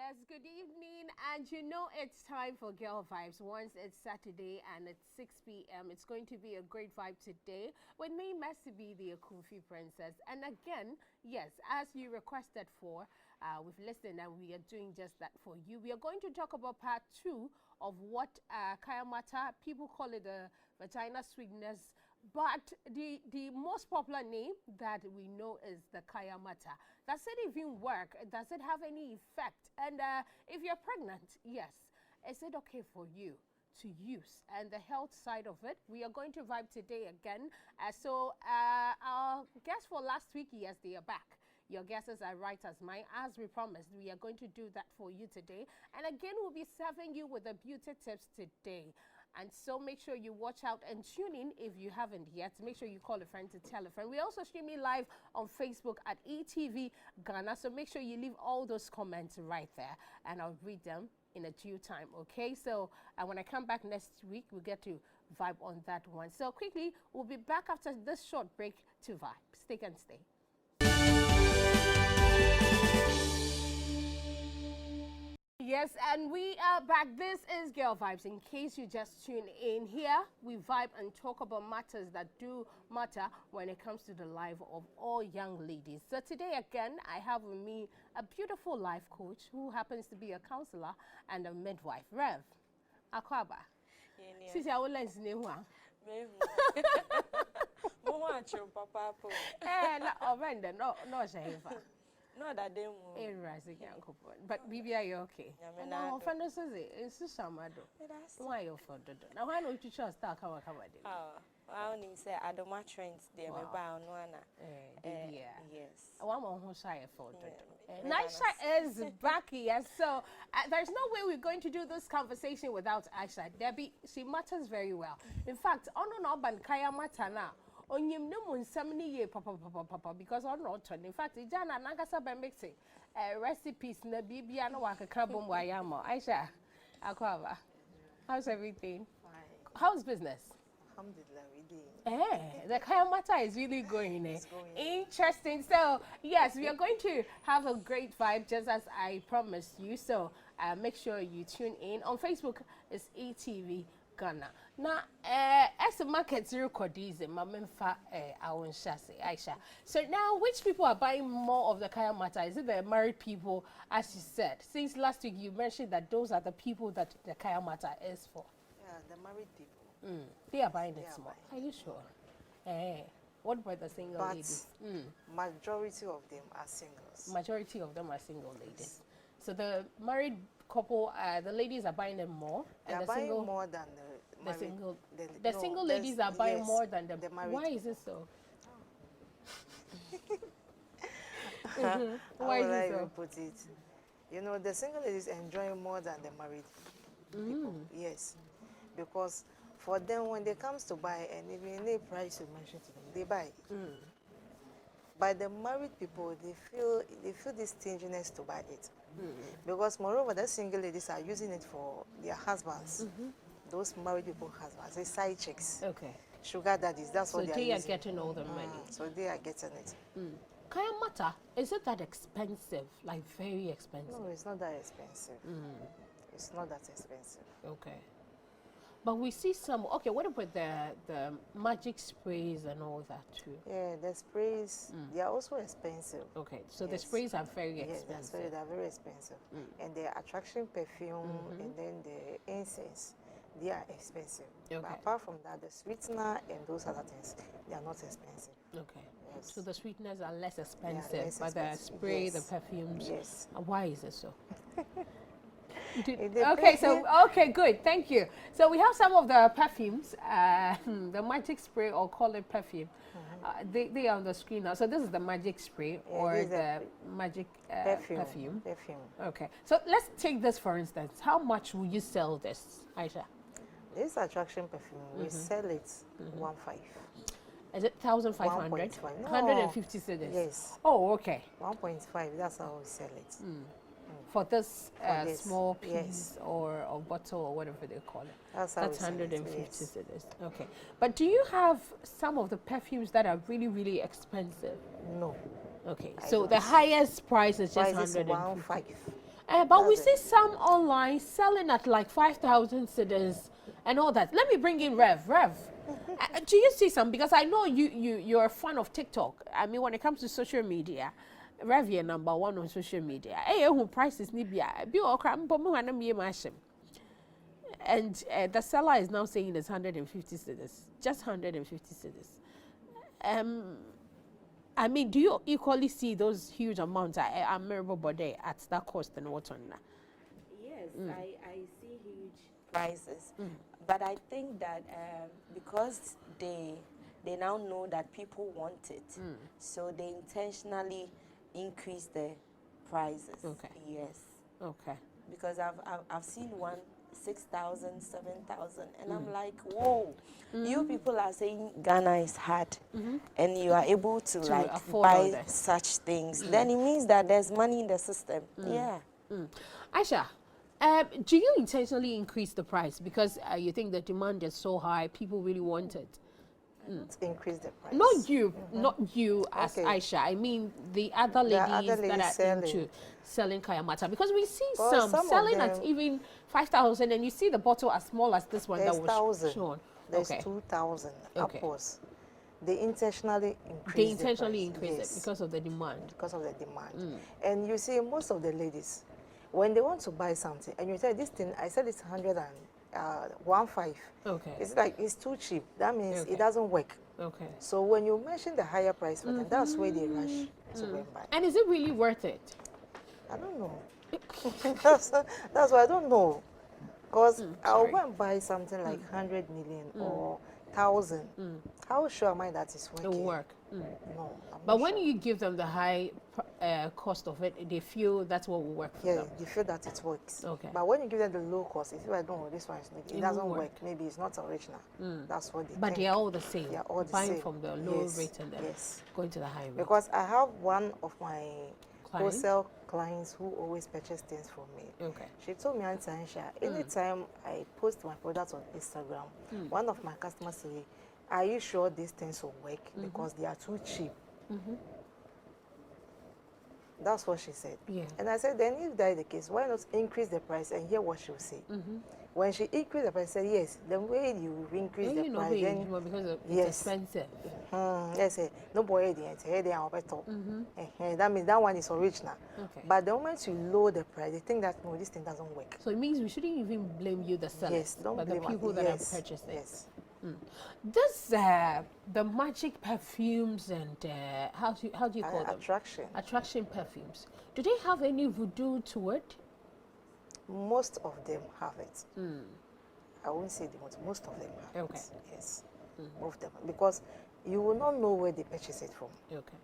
Yes, good evening. And you know it's time for Girl Vibes. Once it's Saturday and it's 6 p.m., it's going to be a great vibe today with me, Messi, the Akumfi Princess. And again, yes, as you requested for, we've listened and we are doing just that for you. We are going to talk about part 2 of what Kayanmaata, people call it the vagina sweetness, but the most popular name that we know is the Kayanmaata. Does it even work? Does it have any effect? And if you're pregnant, yes, is it okay for you to use? And the health side of it, we are going to vibe today again. Our guests for last week, yes, they are back. Your guesses are right as mine. As we promised, we are going to do that for you today. And again, we'll be serving you with the beauty tips today. And so make sure you watch out and tune in if you haven't yet. Make sure you call a friend to tell a friend. We're also streaming live on Facebook at ETV Ghana. So make sure you leave all those comments right there and I'll read them in a due time, okay? So when I come back next week, we'll get to vibe on that one. So quickly, we'll be back after this short break to vibe. Stick and stay. Yes, and we are back. This is Girl Vibes. In case you just tune in here, we vibe and talk about matters that do matter when it comes to the life of all young ladies. So today again, I have with me a beautiful life coach who happens to be a counselor and a midwife, Rev Akwaba. Sisi awolensi newa. No shaifa. No, that they move. But Bibi, you're okay. No, friend says it's Samado. Why you for the now? Why don't you just start cover? Oh, I only say I don't match trends there. Me buy on one. Yes. One more who's shy for the Aisha is back here. So there's no way we're going to do this conversation without Aisha. Debbie, she matters very well. In fact, on and Kayanmaata now. Onyim no mun samni ye papa because on not in fact ijana nagasa be mixing recipes na bibia no wakakra bom wayamo. Aisha Akwaba, how's everything? Fine. How's business? Alhamdulillah, the Kayanmaata is really going. It's going. Interesting. So yes, we are going to have a great vibe just as I promised you. So make sure you tune in on Facebook. It's ETV Ghana. Now, as the market recordings, Mamemfa, our Aisha. So now, which people are buying more of the Kayanmaata? Is it the married people, as you said? Since last week, you mentioned that those are the people that the Kayanmaata is for. Yeah, the married people. They are buying it more. Are you sure? What about the single ladies? Majority of them are singles. Majority of them are single ladies. Yes. So the married couple, the ladies are buying them more. They are buying more than the single. The single ladies are buying more than the married. Why is it so? Why is it so? Put it? You know, the single ladies enjoy more than the married people. Yes, because for them, when they comes to buy, and even any price you mention to them, they buy. By the married people, they feel this stinginess to buy it. Because moreover, the single ladies are using it for their husbands. Those married people husbands, they side chicks. Okay. Sugar daddies, that's what they are using. So they are getting all the money. So they are getting it. Kayanmaata, is it that expensive? Like very expensive? No, it's not that expensive. It's not that expensive. Okay. But we see some, okay, what about the magic sprays and all that too? Yeah, the sprays, they are also expensive. Okay, so the sprays are very expensive. Yes, they are very expensive. And the attraction perfume and then the incense, they are expensive. Okay. But apart from that, the sweetener and those other things, they are not expensive. Okay. Yes. So the sweeteners are less expensive, less but expensive. the spray, Yes. the perfumes. Yes. Why is it so? Okay, good. Thank you. So we have some of the perfumes, the magic spray or call it perfume. They are on the screen now. So this is the magic spray or the magic perfume. Okay. So let's take this for instance. How much will you sell this, Aisha? This attraction perfume, we sell it 1.5. Is it 1,500? 1.5. No. 150 cedis. Yes. Oh, okay. 1.5. That's how we sell it. For this small piece or bottle or whatever they call it. That's 150 cedis. Okay. But do you have some of the perfumes that are really, really expensive? No. Okay. So the highest price is just 150. But we That's see it. some online selling at like 5,000 cedis and all that. Let me bring in Rev. Rev, do you see some? Because I know you're a fan of TikTok. I mean, when it comes to social media, Rev, you're number one on social media. Hey, who prices Nibia? Be all crap, but me and me mashim. And the seller is now saying it's 150 cedis, just 150 cedis. I mean, do you equally see those huge amounts at Meribor Bode at that cost and what on that? Yes, I see huge prices, but I think that because they now know that people want it, so they intentionally increase the prices. Okay. Yes. Okay. Because I've seen one 6,000, 7,000, and I'm like, whoa, you people are saying Ghana is hard, and you are able to like afford all buy this. such things, then it means that there's money in the system. Yeah. Aisha, do you intentionally increase the price because you think the demand is so high, people really want it? Let's increase the price. Not you, not you as Okay. Aisha. I mean the other The ladies, other that ladies are selling. into selling Kayanmaata, because we see Well, some some of selling at them- even 5,000, and you see the bottle as small as this one There's that was 1,000. shown. There's Okay. 2,000 Okay. upwards. They intentionally increase They intentionally the increase price. it because of the demand. Because of the demand. And you see, most of the ladies, when they want to buy something, and you say, this thing, I said it's 115. Okay. It's like, it's too cheap. That means Okay. it doesn't work. Okay. So when you mention the higher price for them, that's where they rush to go and buy. And is it really worth it? I don't know. that's why I don't know. Because I'll sorry. go and buy something like 100 million or 1,000. How sure am I that it's It working? will work. No, I'm But not when sure. you give them the high cost of it, they feel that's what will work for Yeah, them. you feel that it works. Okay. But when you give them the low cost, if you like, no, this one is not, it doesn't won't work. work. Maybe it's not original. That's what they But think. they are all the same. They are all the Buying same. from the low Yes, rate and then yes. going to the high rate. Because I have one of my Clients? wholesale clients who always purchase things from me. Okay. She told me, Auntie Ansha, anytime I post my products on Instagram, one of my customers say, are you sure these things will work? Because they are too cheap. That's what she said. Yeah. And I said, then if that is the case, why not increase the price and hear what she'll say? When she increased the price, I said, yes, the way you increase the price, then because it's yes. expensive. Yes, no boy, that means that one is original. Okay. But the moment you lower the price, they think that no, this thing doesn't work. So it means we shouldn't even blame you, the sellers, Yes, don't but blame the people us. that Yes, are purchasing. yes. This the magic perfumes and how do you call them? Attraction. Attraction perfumes. Do they have any voodoo to it? Most of them have it. I won't say the most of them have Okay. it. Yes, most of them. Because you will not know where they purchase it from. Okay.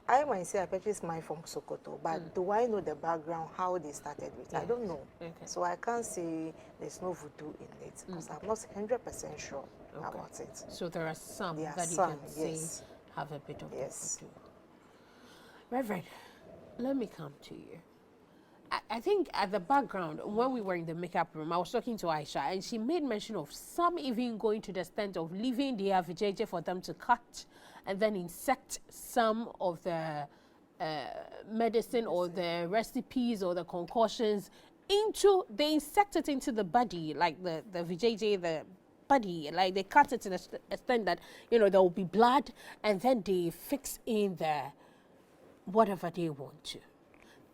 I might say I purchased mine from Sokoto, but do I know the background, how they started with? I don't know. Okay. So I can't say there's no voodoo in it because I'm not 100% sure about it. So there are some There are that some, you can say yes. have a bit of Yes. voodoo. Reverend, let me come to you. I think at the background, when we were in the makeup room, I was talking to Aisha, and she made mention of some even going to the extent of leaving the vijay for them to cut and then insect some of the medicine or the recipes or the concoctions into, they insect it into the body, like the vijay, the body, like they cut it to the extent that, you know, there will be blood, and then they fix in the whatever they want to.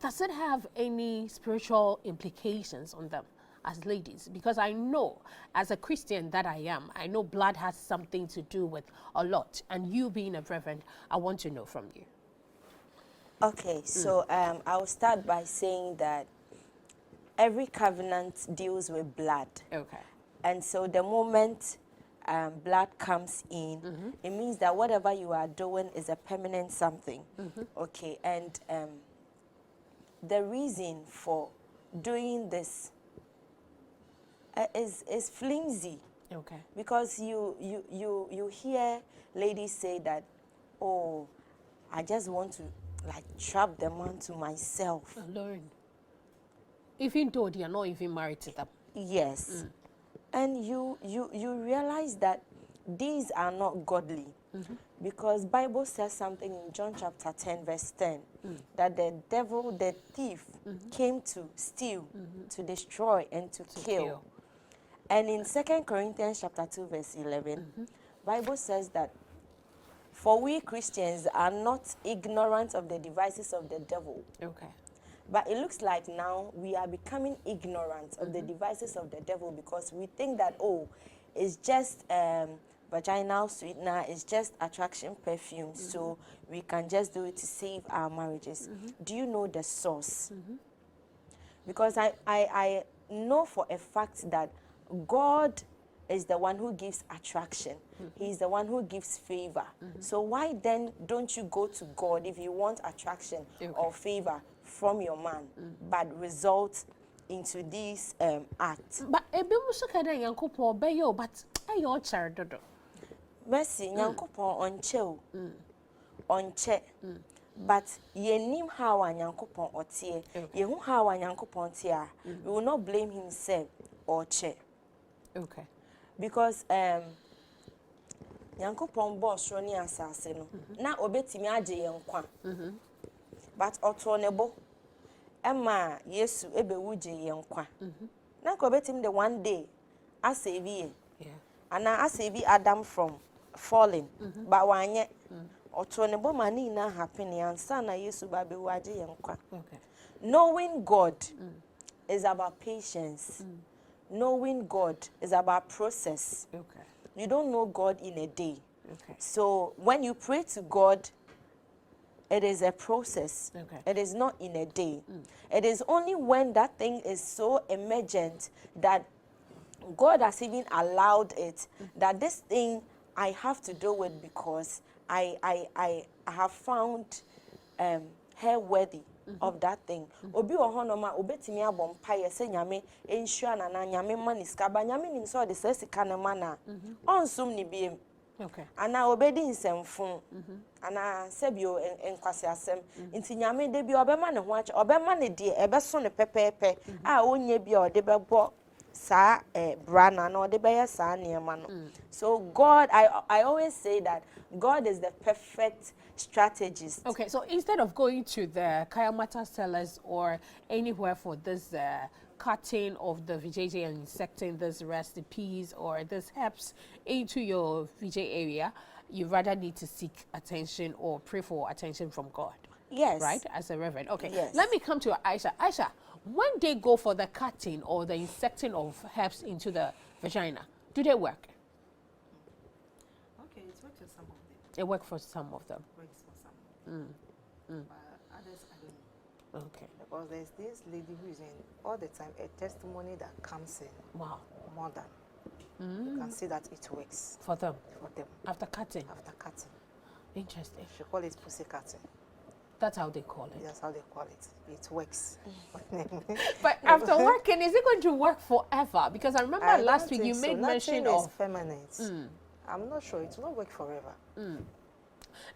Does it have any spiritual implications on them as ladies? Because I know, as a Christian that I am, I know blood has something to do with a lot. And you being a reverend, I want to know from you. Okay, so I'll start by saying that every covenant deals with blood. Okay. And so the moment blood comes in, it means that whatever you are doing is a permanent something. Okay, and the reason for doing this is flimsy. Okay. Because you hear ladies say that, oh, I just want to like trap the man to myself. Learn. Even though they are not even married to them. Yes. And you realize that these are not godly. Because Bible says something in John chapter 10 verse 10 that the devil, the thief, came to steal, to destroy, and to kill. And in 2 Corinthians chapter 2 verse 11, Bible says that for we Christians are not ignorant of the devices of the devil. Okay. But it looks like now we are becoming ignorant of the devices of the devil because we think that, oh, it's just vaginal sweetener, it's just attraction perfume, so we can just do it to save our marriages. Do you know the source? Because I know for a fact that God is the one who gives attraction. He's the one who gives favor. So why then don't you go to God if you want attraction or favor from your man, but result into this act? But a bit muso kada yankopo beyo, but ayo chardodo. Mercy, Yankopon onche, but ye nim how a Yankopon otie, ye who how a Yankopon tia, we will not blame himself or che. Okay. Because Yankopon boss roni asase no, na obetimi aje ye nkwa. But otonebo Emma Yesu ebe wuje ye nkwa. Na ko obetimi the one day asave ye. Yeah. And I asave Adam from falling, but wanye otonebo mani na happen yansa na Yesu ba be waje ye nkwa. Okay. Knowing God is about patience. Knowing God is about process. Okay. You don't know God in a day. Okay. So when you pray to God, it is a process. Okay. It is not in a day. It is only when that thing is so emergent that God has even allowed it, that this thing I have to do with because I have found her worthy of that thing. Obi ohonoma obetimi abom paye se nyame ensua na nyame maniska ba nyame nim so de se sika na mana onsum ni biem. Okay. Ana obedi nsemfun ana sebio enkwase asem nti nyame de bi obema ne ho ache obema ne de ebeso ne pepepe a onye bi o de bebo sa brana na o de be sa niema no. So God, I always say that God is the perfect strategist. Okay, so instead of going to the Kayanmaata sellers or anywhere for this cutting of the VJJ and injecting this recipes or this herbs into your VJ area, you rather need to seek attention or pray for attention from God. Yes. Right? As a reverend. Okay. Yes. Let me come to Aisha. Aisha, when they go for the cutting or the injecting of herbs into the vagina, do they work? Okay, it's worked for some of them. It works for some of them. Works for some. But others, I don't know. Okay. Because there's this lady who is in all the time a testimony that comes in Wow. more than. You can see that it works For them. for them After cutting. after cutting. Interesting. She call it pussy cutting. That's how they call it. That's how they call it. It works. But after working, is it going to work forever? Because I remember I last don't week you think so. made mention Nothing is of. permanent. I'm not sure. It will not work forever.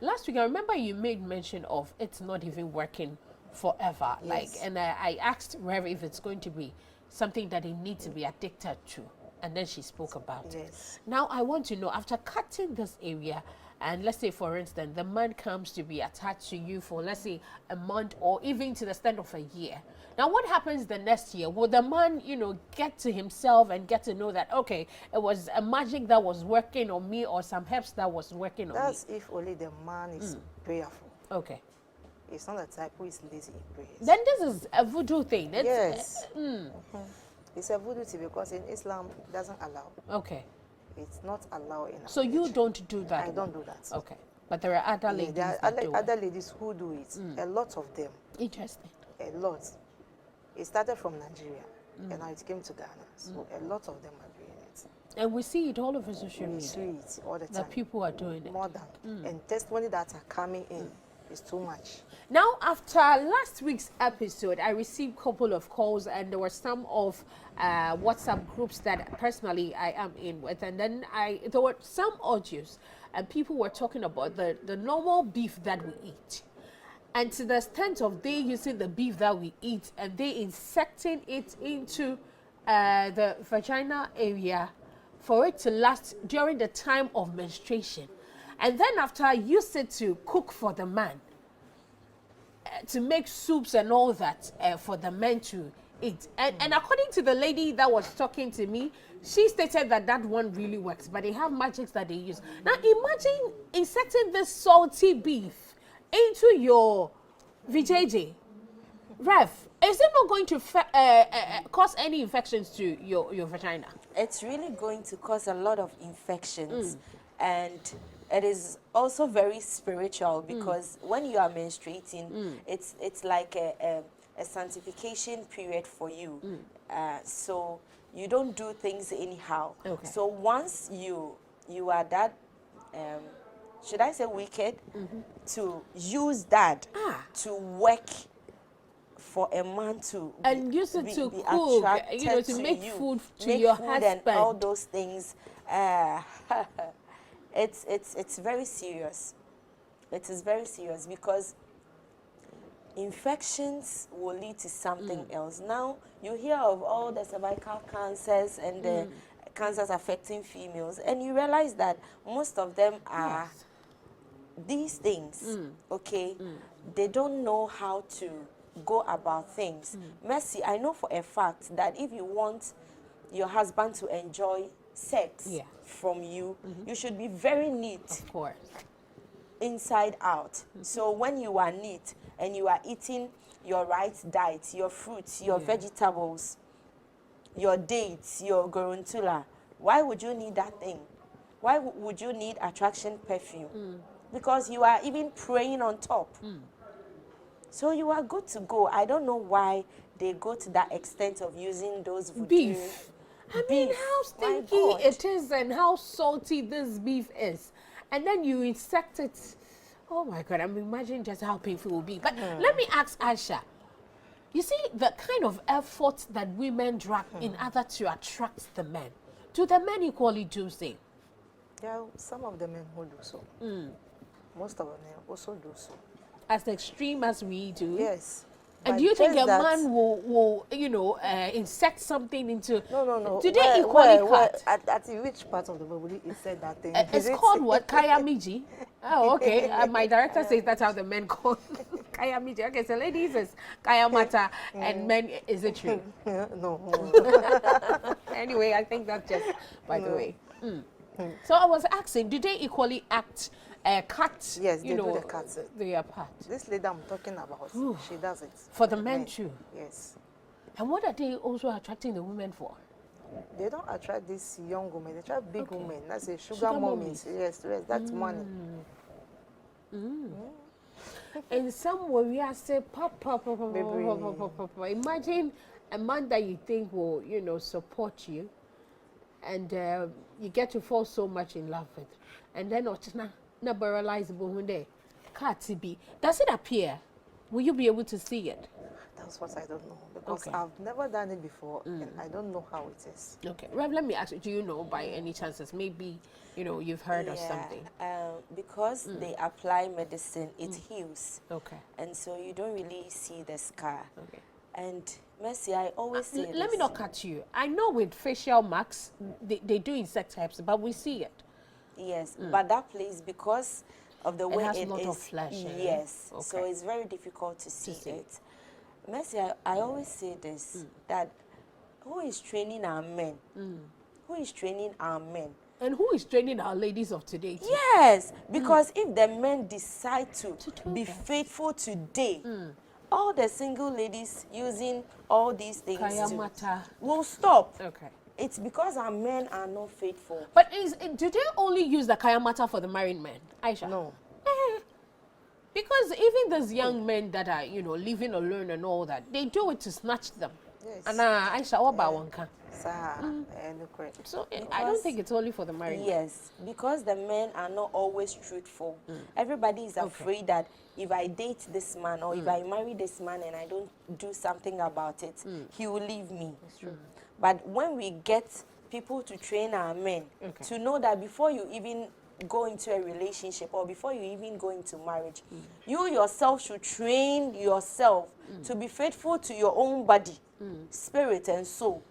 Last week I remember you made mention of it's not even working forever. Yes. Like, and I asked Rev if it's going to be something that they need to be addicted to, and then she spoke about it. Yes. Now I want to know, after cutting this area, and let's say for instance the man comes to be attached to you for let's say a month or even to the extent of a year. Now what happens the next year? Will the man, you know, get to himself and get to know that okay, it was a magic that was working on me or some herbs that was working on me? That's if only the man is prayerful. Okay. It's not the type who is lazy in prayers. Then this is a voodoo thing. It's, Yes. It's a voodoo thing because in Islam it doesn't allow. Okay. It's not allowed in our So you religion. don't do that? I don't do that. Okay. But there are other Yeah, ladies there are that do other it. ladies who do it. A lot of them. Interesting. A lot. It started from Nigeria and now it came to Ghana. So a lot of them are doing it. And we see it all over social We media. see it all the time. That people are doing it. More than. And testimony that are coming in is too much. Now, after last week's episode, I received a couple of calls, and there were some of WhatsApp groups that personally I am in with, and then there were some audios, and people were talking about the normal beef that we eat, and to the extent of they using the beef that we eat and they insecting it into the vagina area for it to last during the time of menstruation. and then after I use it to cook for the man, to make soups and all that for the men to eat. And according to the lady that was talking to me, she stated that that one really works, but they have magics that they use. Now imagine inserting this salty beef into your VJJ. Ref, is it not going to cause any infections to your vagina? It's really going to cause a lot of infections, and it is also very spiritual because when you are menstruating, it's like a sanctification period for you. So you don't do things anyhow. Okay. So once you are that, should I say wicked, to use that to work for a man to and use it to be cook, attracted to make you, food to make your food husband. and all those things. It's very serious. It is very serious because infections will lead to something else. Now you hear of all the cervical cancers and the cancers affecting females, and you realize that most of them are these things. Okay, they don't know how to go about things. Mercy, I know for a fact that if you want your husband to enjoy sex from you, you should be very neat. Of course. Inside out. So when you are neat and you are eating your right diet, your fruits, your vegetables, your dates, your gorontula, why would you need that thing? Why would you need attraction perfume? Because you are even praying on top. So you are good to go. I don't know why they go to that extent of using those voodoo. Beef. I mean, how My stinky God. it is and how salty this beef is. And then you insect it. Oh my God, I'm imagining just how painful it will be. But let me ask Aisha. You see, the kind of effort that women drag in order to attract the men. Do the men equally do same? Yeah, some of the men who do so. Most of them also do so. As extreme as we do? Yes. And But do you think just a that- man will insect something into... No. Do they equally cut? At which part of the world will you say that thing? It's Is it- called what? Kayamiji? Oh, okay. My director says that's how the men call Kayamiji. Okay, so ladies is Kayanmaata and men, is it true? No. Anyway, I think that's just by the way. So I was asking, do they equally cut, Yes, they do the cuts. their part? This lady I'm talking about, she does it. For the men too? Yes. And what are they also attracting the women for? They don't attract these young women. They attract big women. That's a sugar, Sugar mommies. Yes, that's money. And somewhere we are say, papa. Imagine a man that you think will, support you, and you get to fall so much in love with, and then na realizable one day, be. Does it appear? Will you be able to see it? That's what I don't know because Okay. I've never done it before and I don't know how it is. Okay, Rev, let me ask you, do you know by any chances? Maybe, you've heard of something. Because they apply medicine, it heals. Okay. And so you don't really see the scar. Okay. And Mercy, I always say Let me this. not cut you. I know with facial marks, they do insect types, but we see it. Yes, but that place, because of the way has it a lot is, of flesh, eh? yes, so Okay. it's very difficult to see see. it. Mercy, I always say this, that who is training our men? Who is training our men? And who is training our ladies of today? Too? Yes, because if the men decide to do be that. faithful today, all the single ladies using all these things Kayanmaata. will stop. Okay. It's because our men are not faithful. But do they only use the Kayanmaata for the married men, Aisha? No. Because even those young men that are, living alone and all that, they do it to snatch them. Yes. And Aisha, what about one can? Correct. So I don't think it's only for the married men. Yes, because the men are not always truthful. Everybody is afraid that if I date this man or if I marry this man and I don't do something about it, he will leave me. It's true. But when we get people to train our men to know that before you even go into a relationship or before you even go into marriage, you yourself should train yourself to be faithful to your own body, spirit and soul.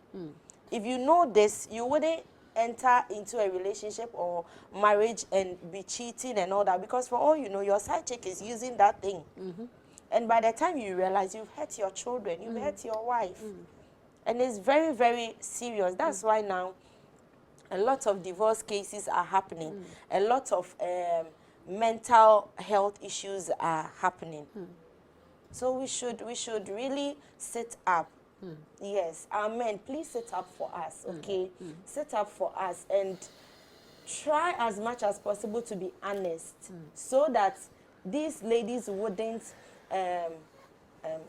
If you know this, you wouldn't enter into a relationship or marriage and be cheating and all that, because for all you know, your side chick is using that thing. And by the time you realize, you've hurt your children, you've hurt your wife. And it's very, very serious. That's why now a lot of divorce cases are happening. A lot of mental health issues are happening. So we should really sit up. Yes, amen. Please sit up for us, okay? Sit up for us and try as much as possible to be honest, so that these ladies wouldn't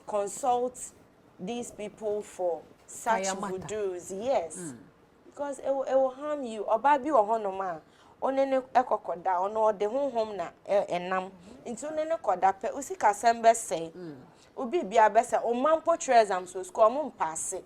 consult these people for such Kayanmaata. voodoos. Yes. Because it will harm you. Obabi or honoma, onene ekokoda, ono de home na enam. Into nene koda pe usika sembe say. Ubi bia besa o man portrays am so score mum pass it.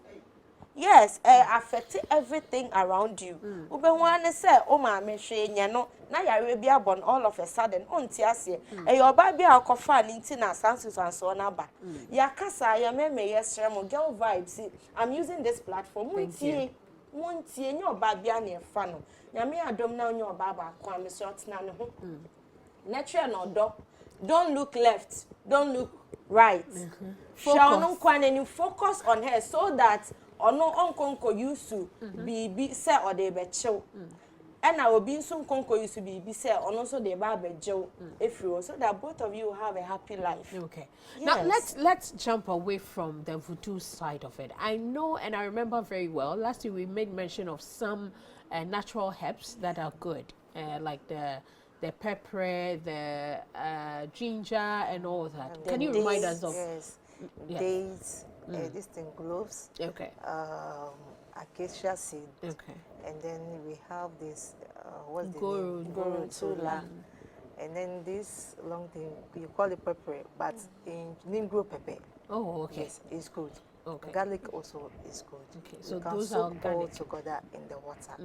Yes, affect everything around you. Ube wane say o ma me hwe nya no na yare bia born all of a sudden onti ase. E your baby akofa ninti na sansus and so na ba. Ya kasa ya me yesre mo girl vibes. I'm using this platform. Muntie nya oba bia na efa no. Nyame adom na nya oba ba kwa me so tena ne ho. Natural no do. Don't look left, don't look right. Focus on her so that ono onkonko used to be say or they be chill. And I will be soon konko used to be say ono so they ba be jail if you, so that both of you have a happy life. Okay. Yes. Now let's jump away from the voodoo side of it. I know and I remember very well last year we made mention of some natural herbs that are good, like the pepper, the ginger, and all that. Can you remind us of? Yes, Yeah. dates, this thing, cloves, Okay. acacia seed, Okay. and then we have this, what's the Goro name? Tula. Tula. And then this long thing, you call it pepper, but in Ningro pepper. Oh, okay. Yes, it's good. Okay. Garlic also is good. Okay, You so can those soak are all organic. together in the water.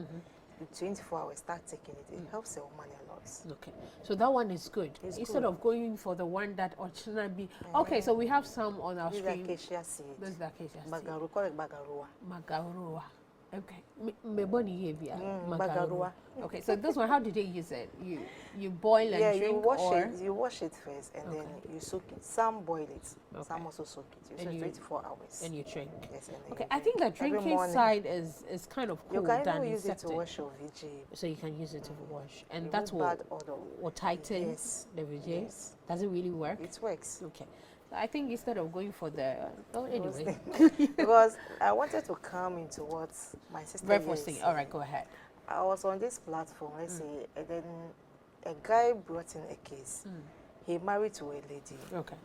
In 24 hours, start taking it. It helps a woman a lot. Okay, so that one is good. It's Instead good. of going for the one that originally be. Okay, so we have some on our This is stream. acacia seed. This is the acacia seed. Bagaru, call it bagarua. Magarua. Okay. Meboni here, Bagarua. Okay, so this one, how did they use it? You boil and Yeah, drink, you wash or it. You wash it first, and then you soak it. Some boil it. Okay. Some also soak it. You And soak you- 24 hours. and you drink. Yes, and then Okay, you I think the drink. Every drinking morning. side is kind of cool You can than even use it to septic. wash your VG. So you can use it to wash, and Remove that's bad what odor. will tighten Yes. the VJ. Yes. Does it really work? It works. Okay. So I think instead of going for the anyway, Because I wanted to come into what my sister very here first is thing. saying. All right, go ahead. I was on this platform, let's say, and then a guy brought in a case. He married to a lady. Okay.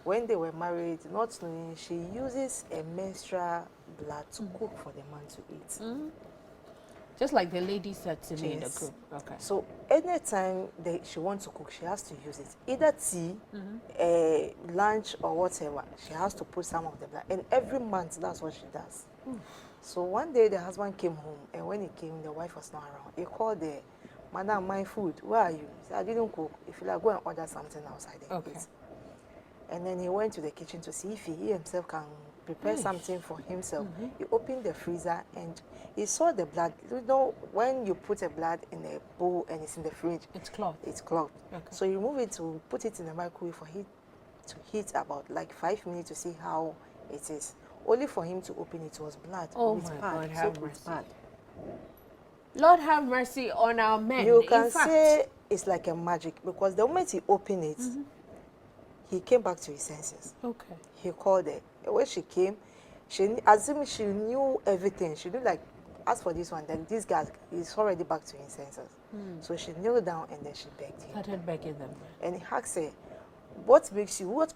When they were married, not knowing, she uses a menstrual blood to cook for the man to eat. Just like the lady said to me in the Yes. group. Okay. So anytime she wants to cook, she has to use it. Either tea, lunch, or whatever. She has to put some of the blood. And every month, that's what she does. So one day, the husband came home, and when he came, the wife was not around. He called the madam, my food, where are you? He said, I didn't cook. If you like, go and order something outside and Okay. eat. And then he went to the kitchen to see if he himself can prepare something for himself. He opened the freezer and he saw the blood. You know, when you put a blood in a bowl and it's in the fridge, It's cloth. it's clogged. Okay. So you remove it to put it in the microwave for heat to heat about like 5 minutes to see how it is. Only for him to open it was blood. Oh with my pad, God, soaked have with mercy. pad. Lord have mercy on our men. You In can fact, say it's like a magic because the moment he opened it, he came back to his senses. okay. He called her. When she came, as if she knew everything. She knew like, as for this one, then this guy is already back to his senses. So she kneeled down and then she begged him. Started begging them And he asked her, what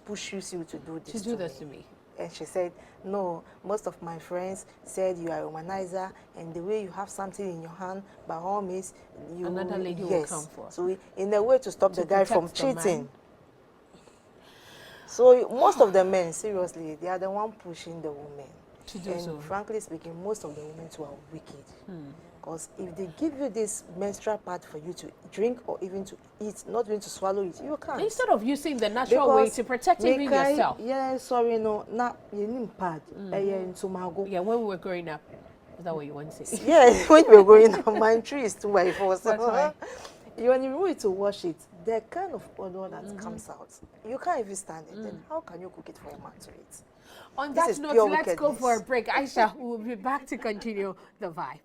pushes you to do to this do this to me. And she said, no, most of my friends said you are a womanizer and the way you have something in your hand, by all means, you... Another lady will come for. So in a way to stop the guy from protect the man. cheating. So most of the men, seriously, they are the one pushing the women. To do And so. frankly speaking, most of the women too are wicked. Because if they give you this menstrual pad for you to drink or even to eat, not even to swallow it, you can't. Instead of using the natural way Because to protect even Mekai, yourself. Yeah, sorry, no, na you need pad. Into mago. Yeah, when we were growing up, Is that what you want to say? Yes, when we're going on, my tree is 2x4. So That's why. when you remove it to wash it, the kind of odor that comes out, you can't even stand it. Then how can you cook it for a man to eat? On This that is note, pure let's go for a wickedness. break. Aisha, we will be back to continue the vibe.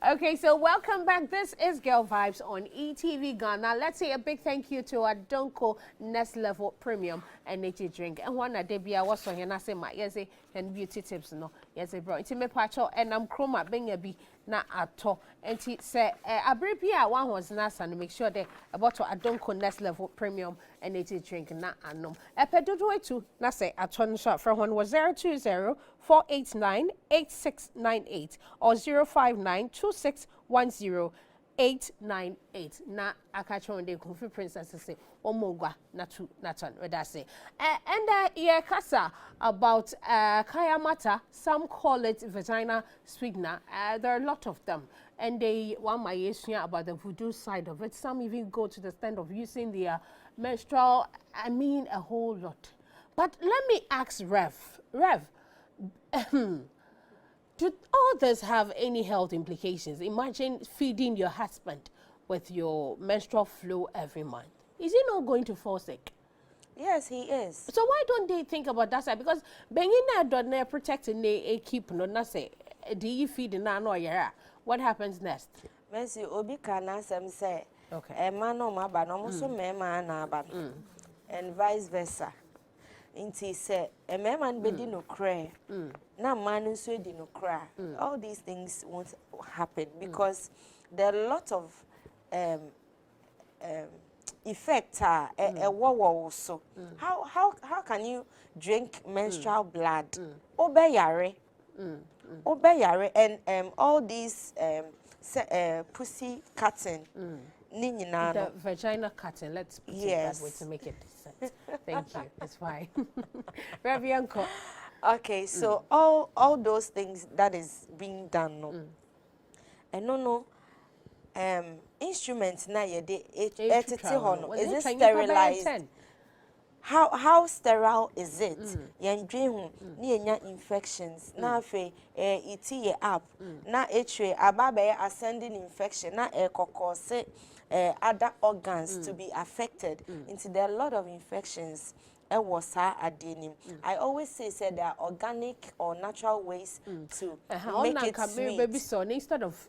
Okay, so welcome back. This is Girl Vibes on ETV Ghana. Let's say a big thank you to our Donko Next Level Premium Energy Drink. And one of Debia was on here, say my yes, and beauty tips no. Yes, bro. It's me pacho and I'm chroma being a be na ato. And he said, Abripia one was nasa and make sure that about a Donko Next Level Premium Energy Drink na anum. A pedodo to na say a ton shot from one was 020-489-8698 or 059-2610-898. Na akachon de Kofi Princess say omogwa natan wedase. And yeah kasa about Kayanmaata. Some call it vagina sweetener. There are a lot of them. And they want my issue about the voodoo side of it. Some even go to the extent of using the menstrual, I mean a whole lot. But let me ask Rev, do all this have any health implications? Imagine feeding your husband with your menstrual flow every month. Is he not going to fall sick? Yes, he is. So why don't they think about that side? Because being not protecting a keep no na say do you feed na no yeah. What happens next? Messi obi kana sem say Okay. e man no maba no mo so mema na aba and vice versa. Inti say e mema no bedi no kra na man nso di no kra. All these things won't happen because there are a lot of effect so how can you drink menstrual blood obeyare and all these pussy cutting The vagina cutting, let's put it that way Yes. to make it decent. Thank you. It's fine. Reverend Okay, so all those things that is being done no and no instruments na ye de is it sterilized? How sterile is it? Yendwe hu ni enya infections na afi iti ye up na etwe ababe ascending infection na kokose other organs to be affected. Into there are a lot of infections I always say there are organic or natural ways to make it sweet. Baby son, instead of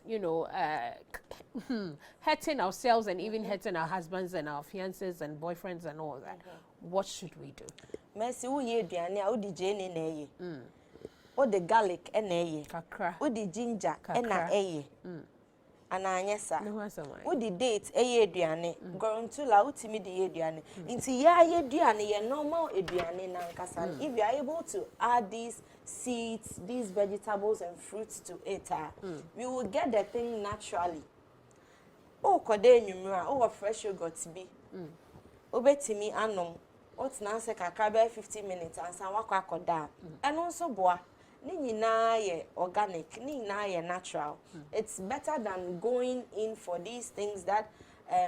hurting ourselves and even hurting our husbands and our fiancés and boyfriends and all that, what should we do? Mercy, who ye duane a odi jene na ye. O the garlic e na ye. Kakra. O the ginger e na ye. Ananyesa. No what's why? O the date e ye duane. Gorontula utimi de ye duane. Inti ya ye duane ye normal eduane na nkasa. If you are able to add these seeds, these vegetables and fruits to it, we will get the thing naturally. O kode enyumra, o fresh yogurt bi. Obetimi anom. What's now say kakra 15 minutes and san wakwa koda. And also boa. Ni nyina ye organic, ni nyina ye natural. It's better than going in for these things that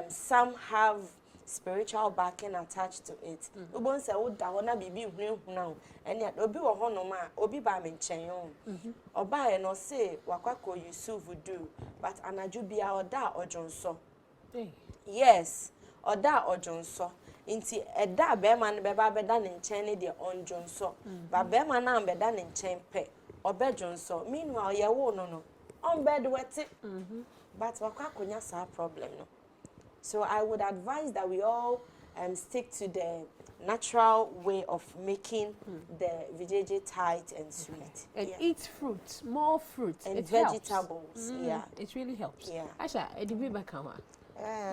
some have spiritual backing attached to it. Ubon say wo da ho na bibi hunhuna and yet obi wo ho no ma obi ba me nchen yo. Oba ye no say wakwa ko Yusuf do but anaju bia oda ojonso. Yes, oda ojonso. Inti eda bema no beba beda ne nchen ne de onjonso ba bema na beda ne nchen pe obejonso meanwhile ye wo no on bed wet but wakwa konya sa problem no. So I would advise that we all stick to the natural way of making the vijay tight and sweet. And eat fruit, more fruit. And it vegetables, helps. It really helps. Yeah. Aisha, edibi bakama.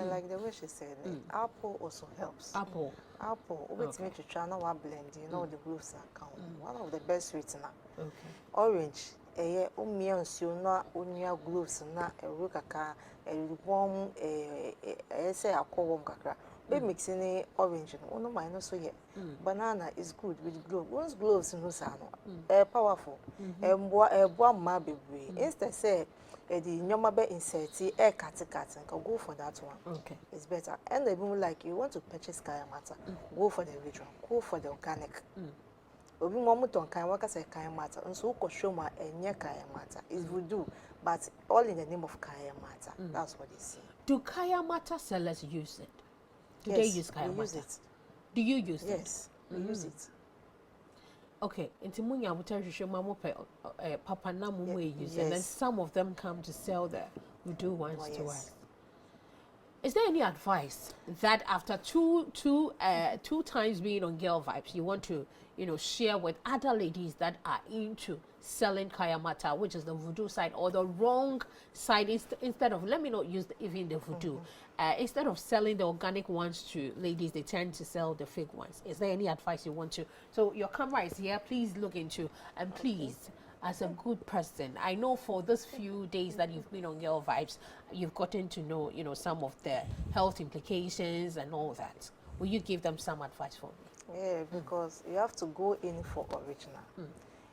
Like the way she said, apple also helps. Apple. Apple, okay. To try now blend, you know the grooves are count. One of the best sweetener. Okay. Orange, nsuo na onua gloves na ewu kaka ebom say akọwom kakra we mixing orange no no mind no so ye banana is good with gloves once gloves no sa no powerful eboa ma bebre instead say the nyoma be insert cut and go for that one. Okay. It's better. And even like you want to purchase Kayanmaata, go for the original, go for the organic. Obi momu ton kan waka say Kayanmaata, and so ko show ma enye Kayanmaata. It's voodoo, but all in the name of Kayanmaata. That's what they say. Do Kayanmaata sellers use it? Do Yes, they use Kayanmaata? we use it. Do you use it? Yes, we use it. Okay, into munya wutashisho mamope papa na mumu use, and then Yes. some of them come to sell the voodoo ones Oh, to yes. us. Is there any advice that after two times being on Girl Vibes, you want to, share with other ladies that are into selling Kayanmaata, which is the voodoo side or the wrong side, instead of, let me not use even the voodoo, instead of selling the organic ones to ladies, they tend to sell the fake ones. Is there any advice you want to? So your camera is here. Please look into, and please, as a good person, I know for this few days that you've been on Girl Vibes, you've gotten to know, some of the health implications and all that. Will you give them some advice for me? Yeah, because you have to go in for original.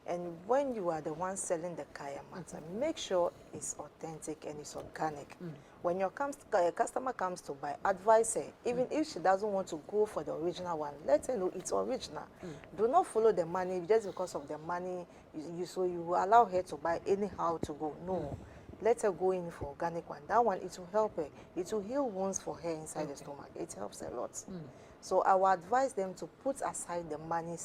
And when you are the one selling the Kayanmaata, make sure it's authentic and it's organic. When your customer comes to buy, advise her, even if she doesn't want to go for the original one, let her know it's original. Do not follow the money just because of the money, so you allow her to buy anyhow to go. No. Let her go in for organic one. That one, it will help her. It will heal wounds for her inside the stomach. It helps a lot. So I will advise them to put aside the money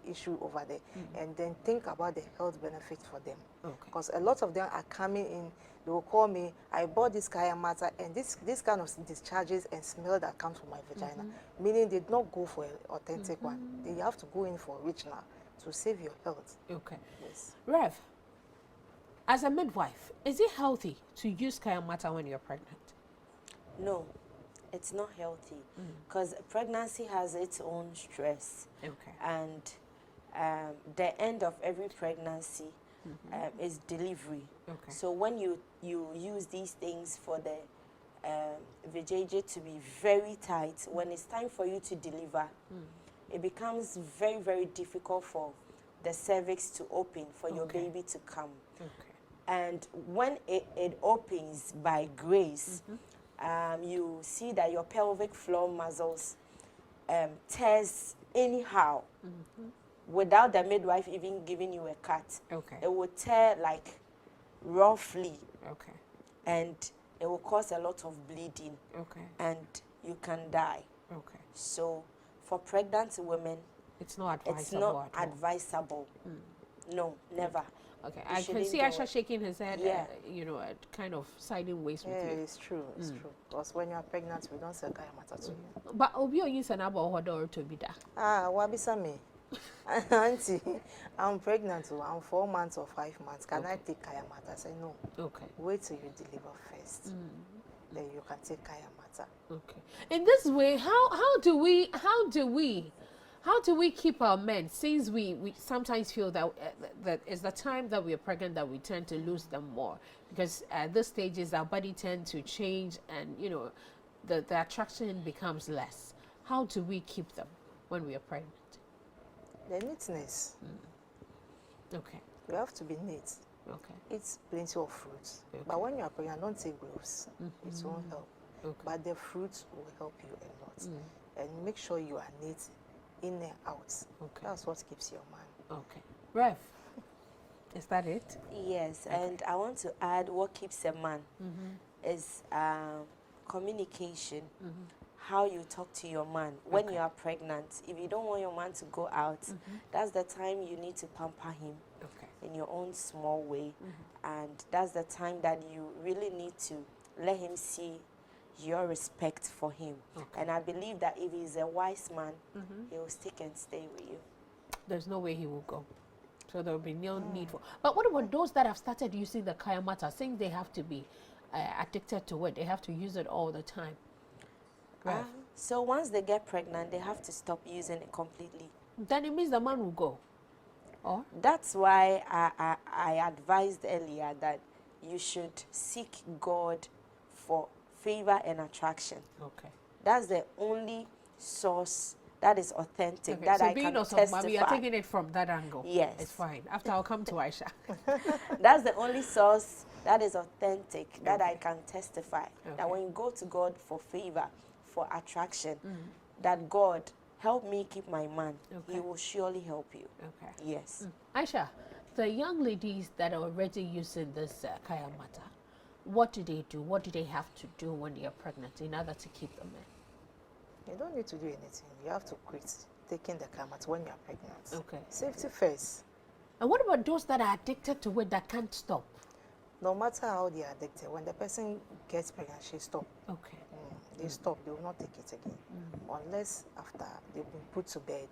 issue over there and then think about the health benefits for them. Because a lot of them are coming in, they will call me, I bought this Kayanmaata and this kind of discharges and smell that comes from my vagina. Meaning they did not go for an authentic one. They have to go in for original to save your health. Okay. Yes. Rev, as a midwife, is it healthy to use Kayanmaata when you're pregnant? No, it's not healthy because pregnancy has its own stress. Okay. And the end of every pregnancy is delivery. Okay. So when you use these things for the vajayjay to be very tight, when it's time for you to deliver, it becomes very, very difficult for the cervix to open for your baby to come. Okay. And when it opens by grace, you see that your pelvic floor muscles tears anyhow without the midwife even giving you a cut. Okay. It will tear like roughly. Okay. And it will cause a lot of bleeding. Okay. And you can die. Okay. So for pregnant women, it's not advisable. It's not advisable. No, never. Okay, I can see Asha shaking his head, kind of sideways with you. Yeah, it's true. It's true. Because when you are pregnant, we don't sell Kayanmaata to you. But Obi Oyin said about what door to be there. Wabisa me. Auntie, I'm pregnant. I'm 4 months or 5 months. Can I take Kayanmaata? I say no. Okay. Wait till you deliver first. Then you can take Kayanmaata. Okay. In this way, how do we keep our men, since we sometimes feel that that is the time that we are pregnant that we tend to lose them more, because at this stages our body tends to change and the attraction becomes less. How do we keep them when we are pregnant? The neatness. Okay. You have to be neat. Okay. Eat plenty of fruits. Okay. But when you are pregnant, don't take gloves. It won't help. Okay. But the fruits will help you a lot. And make sure you are neat in and out. Okay. That's what keeps your man. Okay. Rev, is that it? Yes, and I want to add what keeps a man is communication. How you talk to your man when you are pregnant. If you don't want your man to go out, that's the time you need to pamper him in your own small way. And that's the time that you really need to let him see your respect for him. And I believe that if he's a wise man, he will stick and stay with you. There's no way he will go. So there will be no need for. But what about those that have started using the Kayanmaata, saying they have to be addicted to it? They have to use it all the time. Right. So once they get pregnant, they have to stop using it completely. Then it means the man will go. Or? That's why I advised earlier that you should seek God for favor and attraction. Okay. That's the only source that is authentic, Okay, that so I being can also testify. mommy, you're taking it from that angle. Yes. It's fine. After I'll come to Aisha. That's the only source that is authentic, that I Okay. can testify. That Okay. when you go to God for favor, for attraction, that God, help me keep my man. Okay. He will surely help you. Okay. Yes. Aisha, the young ladies that are already using this Kayanmaata, what do they do? What do they have to do when they are pregnant in order to keep them in? You don't need to do anything. You have to quit taking the Kayanmaata when you are pregnant. Okay. Safety first. And what about those that are addicted to it that can't stop? No matter how they are addicted, when the person gets pregnant, she stop. Okay. They stop. They will not take it again, unless after they've been put to bed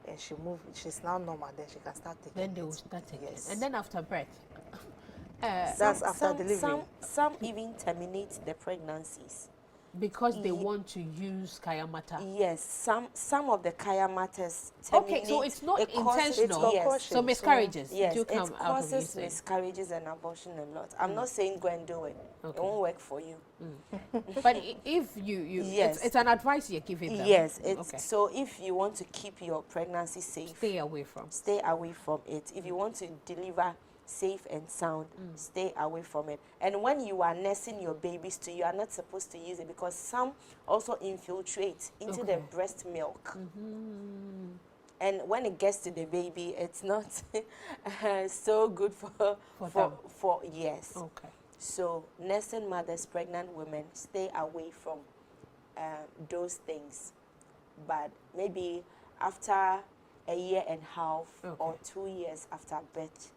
and she's now normal. Then she can start taking. Then they it. will start again. Yes. And then after birth. That's after delivery. Some even terminate the pregnancies. Because they want to use Kayanmaata. Yes, some of the Kayanmaatas Okay, so it's not intentional. Yes. So miscarriages Yes, do it come out of causes using. miscarriages and abortion a lot. I'm not saying go and do it. Okay. It won't work for you. But if you Yes. it's an advice you're giving them. Yes, it's okay. so if you want to keep your pregnancy safe, Stay away from. stay away from it. If you want to deliver safe and sound, stay away from it. And when you are nursing your babies too, you are not supposed to use it because some also infiltrate into the Okay. breast milk. And when it gets to the baby, it's not so good for them. yes. Okay. So nursing mothers, pregnant women, stay away from those things. But maybe after a year and a half or 2 years after birth,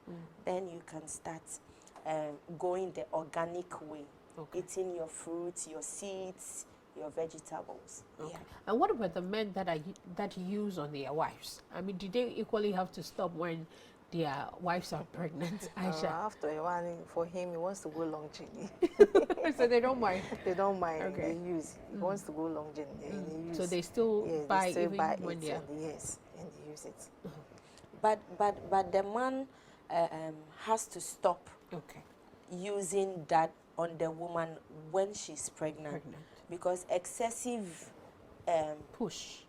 then you can start going the organic way, eating your fruits, your seeds, your vegetables. Okay. Yeah. And what about the men that use on their wives? I mean, do they equally have to stop when their wives are pregnant, Aisha? After a while, for him, he wants to go long journey. So they don't mind. They don't mind. Okay. They use. He wants to go long journey. They use. So they still Yes, buy they still even buy when it they are. and yes, and they use it. But the man has to stop Okay. using that on the woman when she's pregnant. Because excessive Push.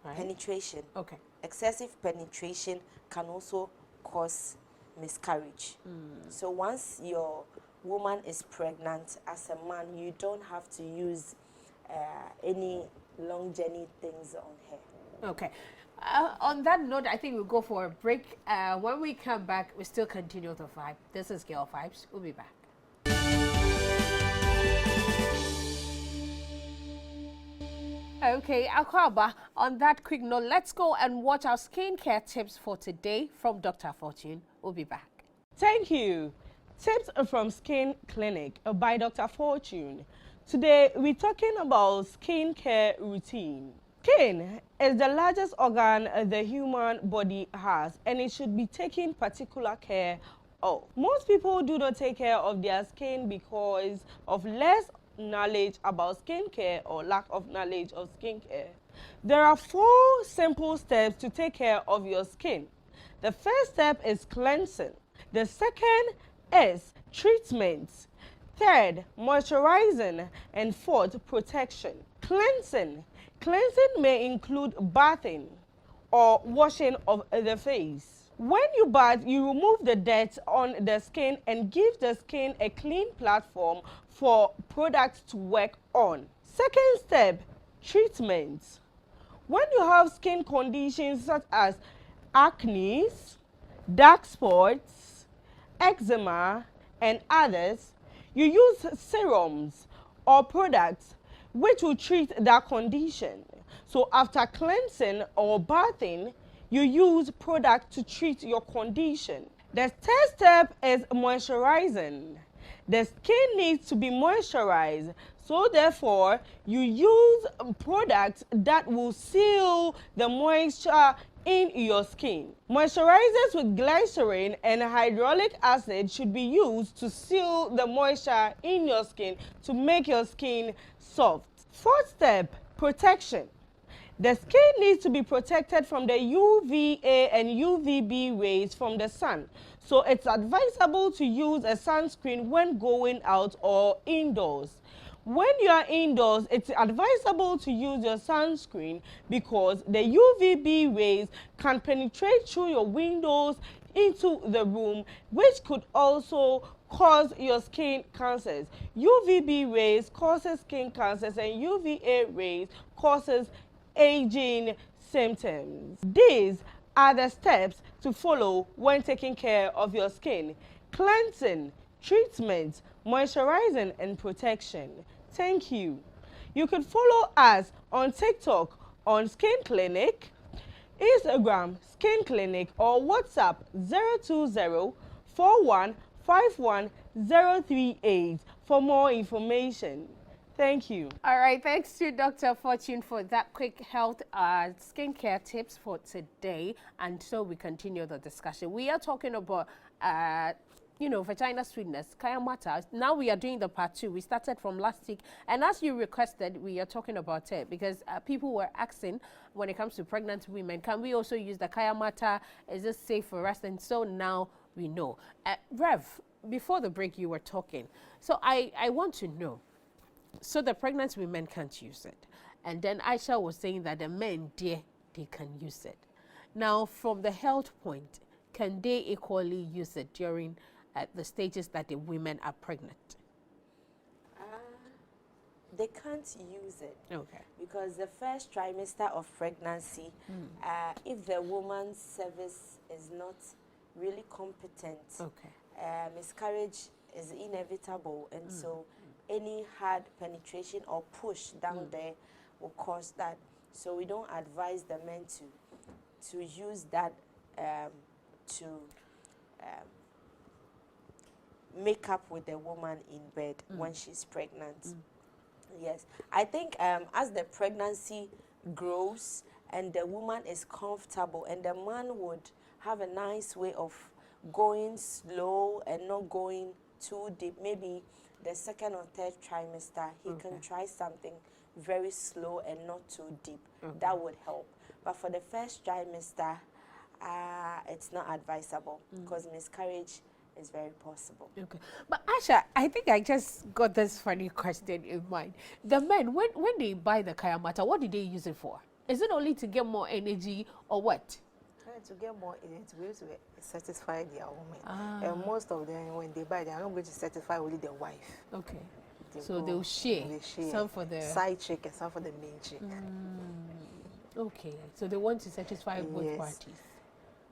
Right? penetration, Okay. excessive penetration can also cause miscarriage. So once your woman is pregnant, as a man, you don't have to use any long journey things on her. Okay. On that note, I think we'll go for a break. When we come back, we still continue the vibe. This is Girl Vibes. We'll be back. Okay, Akwaba, on that quick note, let's go and watch our skincare tips for today from Dr. Fortune. We'll be back. Thank you. Tips from Skin Clinic by Dr. Fortune. Today, we're talking about skincare routine. Skin is the largest organ the human body has, and it should be taken particular care of. Most people do not take care of their skin because of less knowledge about skincare or lack of knowledge of skincare. There are 4 simple steps to take care of your skin. The first step is cleansing. The second is treatment. Third, moisturizing. And fourth, protection. Cleansing. Cleansing may include bathing or washing of the face. When you bath, you remove the dirt on the skin and give the skin a clean platform for products to work on. Second step, treatment. When you have skin conditions such as acne, dark spots, eczema, and others, you use serums or products which will treat that condition. So after cleansing or bathing, you use product to treat your condition. The third step is moisturizing. The skin needs to be moisturized, so therefore you use products that will seal the moisture in your skin. Moisturizers with glycerin and hyaluronic acid should be used to seal the moisture in your skin to make your skin soft. Fourth step, protection. The skin needs to be protected from the UVA and UVB rays from the sun. So it's advisable to use a sunscreen when going out or indoors. When you are indoors, it's advisable to use your sunscreen because the UVB rays can penetrate through your windows into the room, which could also cause your skin cancers. UVB rays causes skin cancers and UVA rays causes aging symptoms. These are the steps to follow when taking care of your skin: cleansing, treatment, moisturizing, and protection. Thank you. You can follow us on TikTok on Skin Clinic, Instagram Skin Clinic, or WhatsApp 020-4151-038 for more information. Thank you. All right, thanks to Dr. Fortune for that quick health skincare tips for today. And so we continue the discussion. We are talking about, vagina sweetness, Kayanmaata. Now we are doing the part 2. We started from last week. And as you requested, we are talking about it because people were asking when it comes to pregnant women, can we also use the Kayanmaata? Is it safe for us? And so now we know. Rev, before the break, you were talking. So I want to know. So the pregnant women can't use it. And then Aisha was saying that the men, they can use it. Now, from the health point, can they equally use it during the stages that the women are pregnant? They can't use it. Okay. Because the first trimester of pregnancy, if the woman's cervix is not really competent, miscarriage is inevitable. And so any hard penetration or push down there will cause that. So we don't advise the men to use that to make up with the woman in bed when she's pregnant. Yes, I think as the pregnancy grows and the woman is comfortable and the man would have a nice way of going slow and not going too deep, maybe the second or third trimester, he can try something very slow and not too deep. That would help. But for the first trimester, it's not advisable because miscarriage is very possible. Okay. But Asha, I think I just got this funny question in mind. The men, when they buy the Kayanmaata, what do they use it for? Is it only to get more energy or what? To get more energy, to be able to satisfy their woman. And most of them, when they buy, they are not going to satisfy only their wife. Okay. So they'll share. Some for the side chick and some for the main chick. Okay. So they want to satisfy both parties.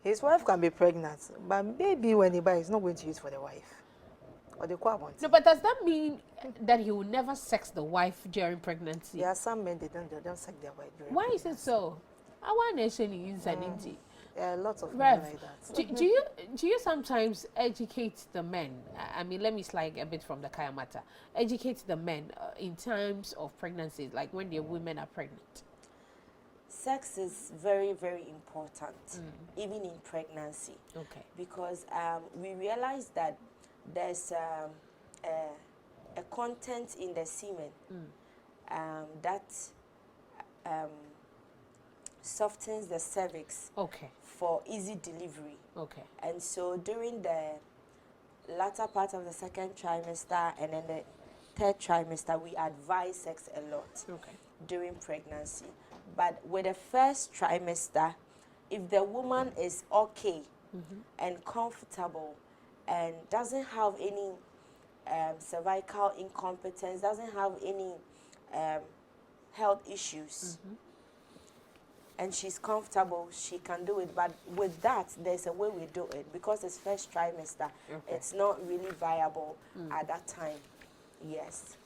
His wife can be pregnant, but maybe when he buys, he's not going to use for the wife. Or the want. No, but does that mean that he will never sex the wife during pregnancy? There are some men, they don't sex their wife during Why pregnancy. is it so? I want nation use an inti. Yeah, lots of men like that. Do you sometimes educate the men? I mean, let me slide a bit from the Kayanmaata. Educate the men in times of pregnancy, like when the women are pregnant. Sex is very, very important, even in pregnancy. Okay. Because we realize that there's a content in the semen that softens the cervix for easy delivery. Okay. And so during the latter part of the second trimester and then the third trimester, we advise sex a lot during pregnancy. But with the first trimester, if the woman is okay and comfortable and doesn't have any cervical incompetence, doesn't have any health issues, and she's comfortable, she can do it. But with that, there's a way we do it. Because it's first trimester, it's not really viable at that time. Yes.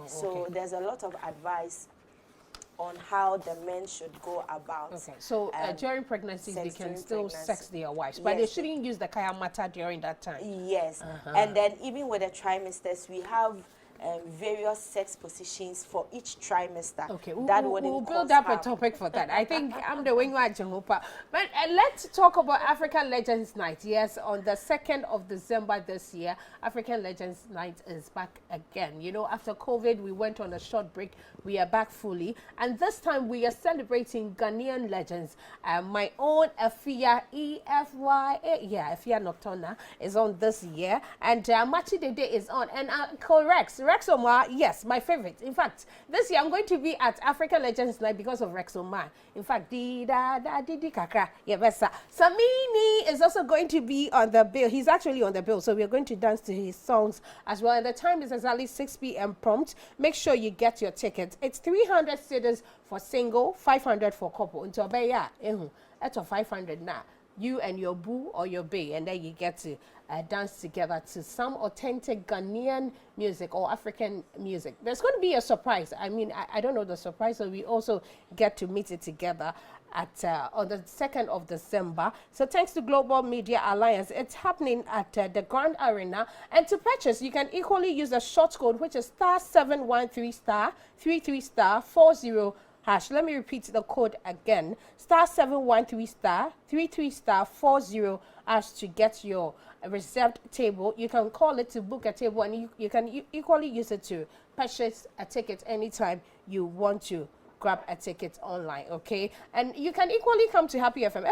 So there's a lot of advice on how the men should go about. Okay, so during pregnancy, they can still sex their wives, but they shouldn't use the Kayanmaata during that time. Yes, and then even with the trimesters, we have various sex positions for each trimester. Okay, that we'll wouldn't build cause up a harm. topic for that. I think I'm the wing watching. But let's talk about African Legends Night. Yes, on the 2nd of December this year, African Legends Night is back again. You know, after COVID, we went on a short break. We are back fully. And this time we are celebrating Ghanaian legends. My own Afia, EFY, yeah, Afia Nocturna is on this year. And Machi Dede is on. And Rex Omar, yes, my favorite. In fact, this year I'm going to be at African Legends Night because of Rex Omar. In fact, di kakra, yeah, besa. Samini is also going to be on the bill. He's actually on the bill, so we're going to dance to his songs as well. And the time is exactly 6 p.m. prompt. Make sure you get your tickets. It's 300 cedis for single, 500 for couple. Until that's 500 now. You and your boo or your bae, and then you get to dance together to some authentic Ghanaian music or African music. There's going to be a surprise. I mean, I don't know the surprise, so we also get to meet it together at on the 2nd of December. So thanks to Global Media Alliance, it's happening at the Grand Arena. And to purchase, you can equally use the short code, which is *713*33*40#. Let me repeat the code again. *713*33*40# to get your reserved table. You can call it to book a table, and you can equally use it to purchase a ticket anytime you want to grab a ticket online, okay? And you can equally come to Happy FM.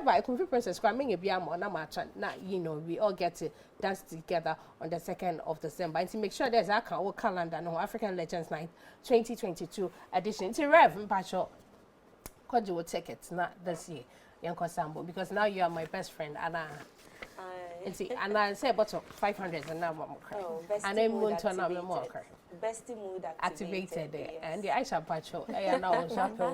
You know, we all get to dance together on the 2nd of December. And to make sure there's our calendar, no African Legends Night 2022 edition. It's a rev, Mpacho. Could you tickets not this year, Yanko Sambo, because now you are my best friend, Anna. And I say about 500 and now more. And I'm going to another more. Bestie mood activated yes. And the Aisha Pacho, I know,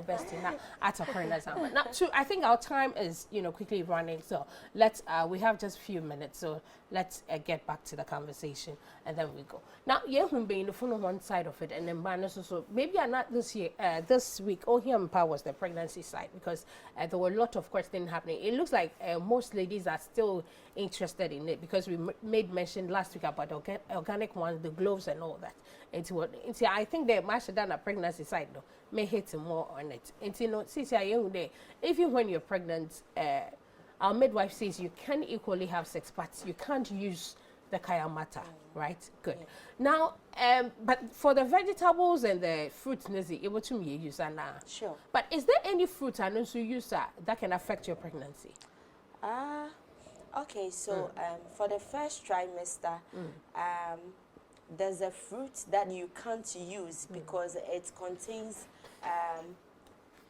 bestie now at a corner. Now, I think our time is, quickly running. So let's, we have just a few minutes. So let's get back to the conversation and then we go. Now, yeah, we'll be in the phone on one side of it and then minus also, maybe not this year, this week, here in Power was the pregnancy side because there were a lot of questions happening. It looks like most ladies are still interested in it because we made mention last week about organic ones, the gloves and all that. I think they must have done a pregnancy side though. May hit more on it. And even when you're pregnant, our midwife says you can equally have sex, but you can't use the Kayanmaata, right? Good. Yeah. Now, but for the vegetables and the fruits, it was to me use now. Sure. But is there any fruit I know you use that can affect your pregnancy? Okay. So for the first trimester, there's a fruit that you can't use because it contains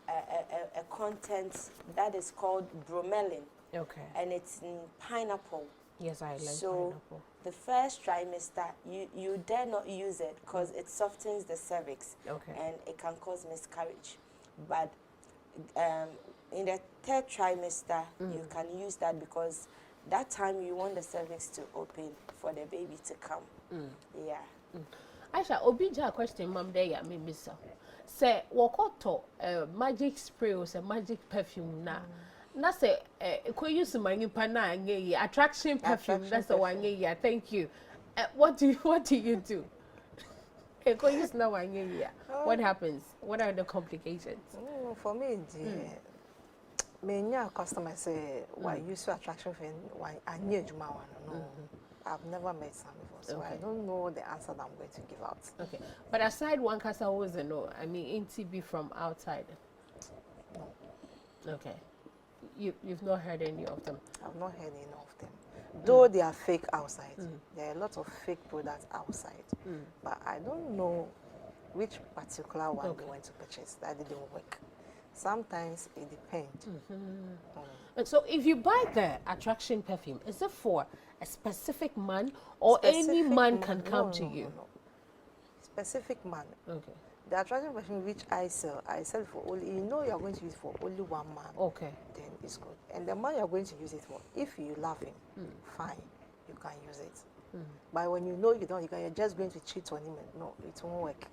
a content that is called bromelain. Okay. And it's in pineapple. Yes, I like pineapple. The first trimester, you dare not use it because it softens the cervix. Okay. And it can cause miscarriage. But in the 3rd trimester, you can use that because that time you want the cervix to open for the baby to come. Yeah. Aisha, obija question mom there ya me miss. Say wakoto magic spray or magic perfume na. Na say ko use my nipa na anye attraction perfume that's the one yeah. Thank you. What do you do? Ko use na one yeah. What happens? What are the complications? For me, many customers say why use attraction for why I need you no. I've never met some before, so I don't know the answer that I'm going to give out. Okay, but aside one casa was a no. I mean, NTB from outside. No. Okay, you've not heard any of them. I've not heard any of them. Though they are fake outside, there are a lot of fake products outside, but I don't know which particular one they went to purchase that didn't work. Sometimes it depends. And so if you buy the attraction perfume, is it for a specific man or any man can come to you? No. Specific man. Okay. The attraction perfume which I sell for only, you're going to use for only one man. Okay. Then it's good. And the man you're going to use it for, if you love him, fine, you can use it. But when you don't, you're just going to cheat on him. No, it won't work.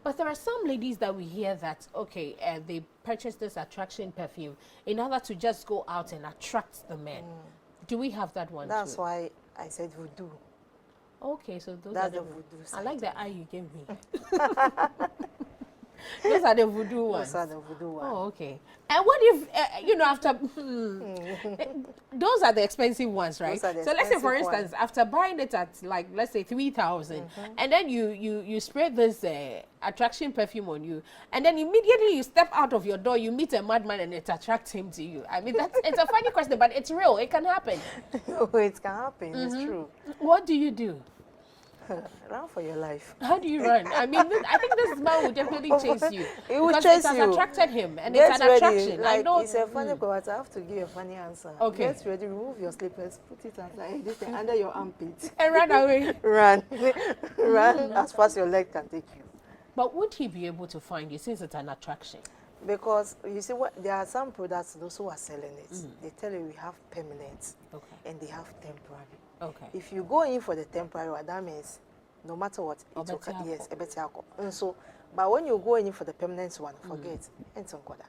But there are some ladies that we hear that, okay, they purchase this attraction perfume in order to just go out and attract the men. Do we have that one That's too? why I said voodoo. Okay, so those That's are the the voodoo I side. like the eye you gave me. Those are the voodoo ones. Those are the voodoo ones. Oh, okay. And what if, after, those are the expensive ones, right? Those are the So let's say, for expensive instance, after buying it at, like, let's say 3,000, and then you spray this attraction perfume on you, and then immediately you step out of your door, you meet a madman and it attracts him to you. I mean, it's a funny question, but it's real. It can happen. Oh, it can happen. It's true. What do you do? Run for your life. How do you run? I mean, I think this man will definitely chase you. He will because chase it has you. attracted him, and Get it's an ready. attraction. Like, I know. it's a funny question. I have to give you a funny answer. Okay. Get ready. Remove your slippers. Put it outside. This thing under your armpit. And run away. Run. Run as fast as your leg can take you. But would he be able to find you since it's an attraction? Because you see, what there are some products, those who are selling it, they tell you we have permanent Okay. and they have temporary. Okay. If you go in for the temporary one, that means no matter what, it will Obetiako. yes, a better alcohol. And so, but when you go in for the permanent one, forget it's on koda.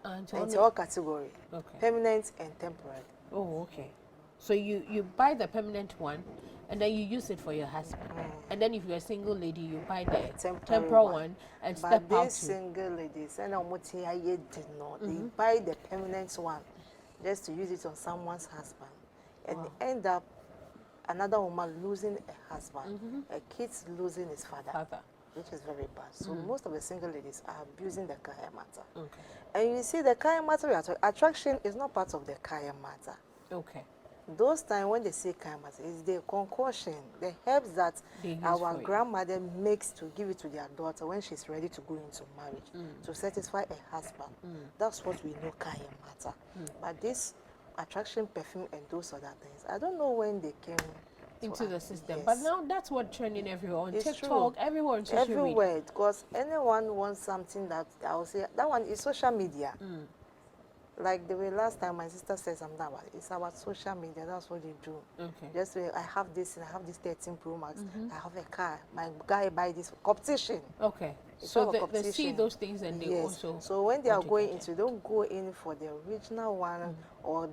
And It's all category, okay. permanent and temporary. Oh, okay. So you buy the permanent one, and then you use it for your husband. And then if you're a single lady, you buy the temporary one and step But out. these single ladies, and they buy the permanent one just to use it on someone's husband, and end up another woman losing a husband, a kid's losing his father, which is very bad. So most of the single ladies are abusing the Kayanmaata. Okay. And you see, the Kayanmaata attraction is not part of the Kayanmaata. Okay. Those times when they say Kayanmaata, it's the concoction, the herbs that They use our for you. grandmother makes to give it to their daughter when she's ready to go into marriage, to satisfy a husband. That's what we know Kayanmaata. But this attraction perfume and those other things, I don't know when they came Into the system. yes. But now that's what trending everywhere. On It's TikTok, true. everywhere on social media. Everywhere, because anyone wants something that I will say, that one is social media. Like the way last time my sister said something about it, it's about social media, that's what they do. Okay. Just say, I have this and I have this 13 Pro Max, I have a car, my guy buy this, competition. Okay. It's So all a they see competition. those things and they Yes. also. So when they are want to going get into, don't go in for the original one, or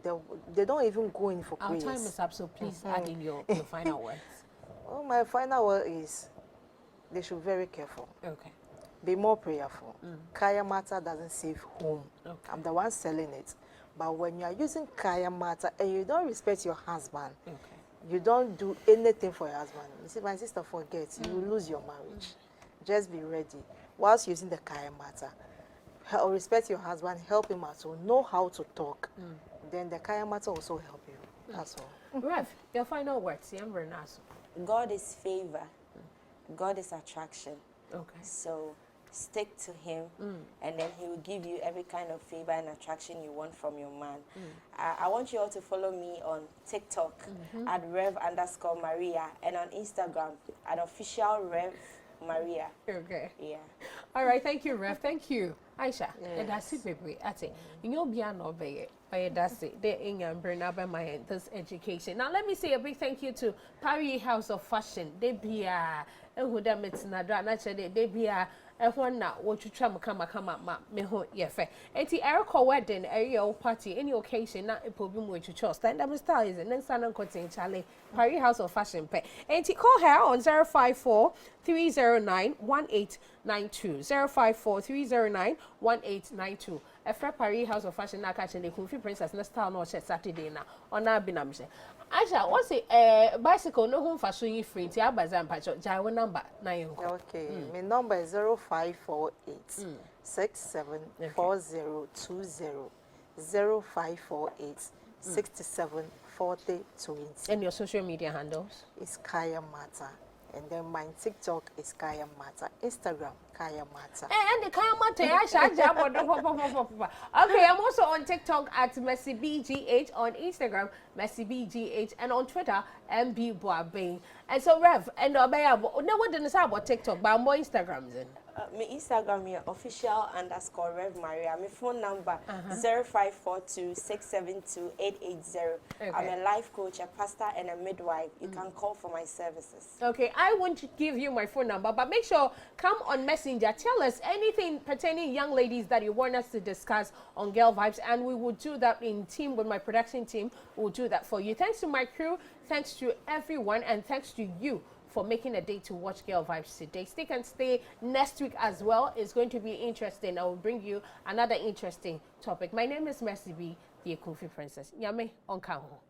they don't even go in for Our praise. time is up, so please add in your final words. Oh, my final word is, they should be very careful. Okay. Be more prayerful. Kayanmaata doesn't save home. Okay. I'm the one selling it. But when you are using Kayanmaata and you don't respect your husband, Okay. you don't do anything for your husband. You see, my sister forgets, you will lose your marriage. Just be ready. Whilst using the Kayanmaata, respect your husband, help him out to know how to talk. Then the Kayanmaata also help you. That's all. Rev, your final words. God is favor. God is attraction. Okay. So stick to him, and then he will give you every kind of favor and attraction you want from your man. I want you all to follow me on TikTok at Rev_Maria, and on Instagram at official Rev Maria. Okay. Yeah. All right. Thank you, Rev. Thank you, Aisha. Yes. And that's it, baby. That's it. You'll be an obey. That's it. They're in and bring up my this education. Now, let me say a big thank you to Paris House of Fashion. They be a who them it's naturally they be a one now what you try to come me ho yeah fair. Enti Erica wedding area party any occasion na problem with you trust. Stand up style is and then stand on cutting Charlie Paris House of Fashion pay. Enti call her on 054 309 1892 054 309 1892. Efra Paris House of Fashion na catch the Kunfi Princess next time no Saturday na on na binam say. Aisha, what's a bicycle no home fashion you free to Abazan patch Jaiwa number 9. Okay, my number is 0548 674020 0548 674020. And your social media handles? It's Kayanmaata. And then my TikTok is Kayanmaata. Instagram, Kayanmaata. And the Kayanmaata, Aisha. Okay, I'm also on TikTok at MessyBGH, on Instagram, MessyBGH, and on Twitter, MB Boabing. And so, Rev, and Obey, no one didn't say about TikTok, but I'm more Instagram then. My Instagram here, official_Rev Maria. My phone number 0542-672-880. Okay. I'm a life coach, a pastor, and a midwife. You can call for my services. Okay, I won't give you my phone number, but make sure come on Messenger. Tell us anything pertaining young ladies that you want us to discuss on Girl Vibes, and we will do that in team with my production team. We'll do that for you. Thanks to my crew, thanks to everyone, and thanks to you for making a day to watch Girl Vibes today. Stick and stay next week as well. It's going to be interesting. I will bring you another interesting topic. My name is Mercy B, the Akunfi Princess. Yame on Kanho.